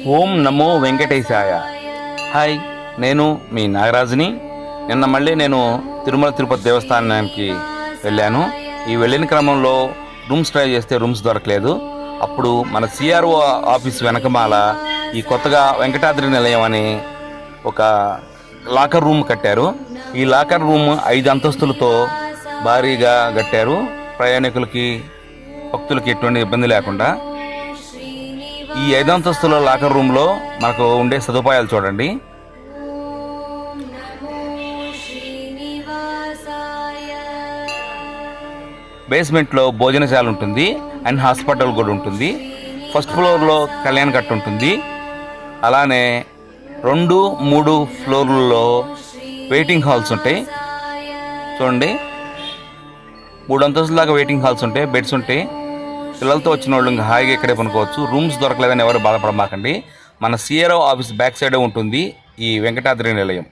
ఓం నమో వెంకటేశాయ. Hi, నేను మీ నాగరాజుని. నిన్న మళ్ళీ నేను తిరుమల తిరుపతి దేవస్థానానికి వెళ్ళాను. ఈ వెళ్ళిన క్రమంలో రూమ్స్ ట్రై చేస్తే రూమ్స్ దొరకలేదు. అప్పుడు మన సిఆర్ఓ ఆఫీస్ వెనకమాల ఈ కొత్తగా వెంకటాద్రి నిలయం అని ఒక లాకర్ రూమ్ కట్టారు. ఈ లాకర్ రూమ్ 5 అంతస్తులతో భారీగా కట్టారు. ప్రయాణికులకి, భక్తులకి ఎటువంటి ఇబ్బంది లేకుండా. ఈ 5 అంతస్తుల లాకర్ రూమ్లో మనకు ఉండే సదుపాయాలు చూడండి. బేస్మెంట్లో భోజనశాల ఉంటుంది అండ్ హాస్పిటల్ కూడా ఉంటుంది. ఫస్ట్ ఫ్లోర్లో కళ్యాణ్ కట్ట ఉంటుంది. అలానే 2, 3 ఫ్లోర్లలో వెయిటింగ్ హాల్స్ ఉంటాయి. చూడండి, 3 అంతస్తుల దాకా వెయిటింగ్ హాల్స్ ఉంటాయి, బెడ్స్ ఉంటాయి. పిల్లలతో వచ్చిన వాళ్ళు ఇంకా హాయిగా ఇక్కడే పనుకోవచ్చు. రూమ్స్ దొరకలేదని ఎవరు బాధపడమాకండి. మన సిఆర్ఓ ఆఫీస్ బ్యాక్ సైడే ఉంటుంది ఈ వెంకటాద్రి నిలయం.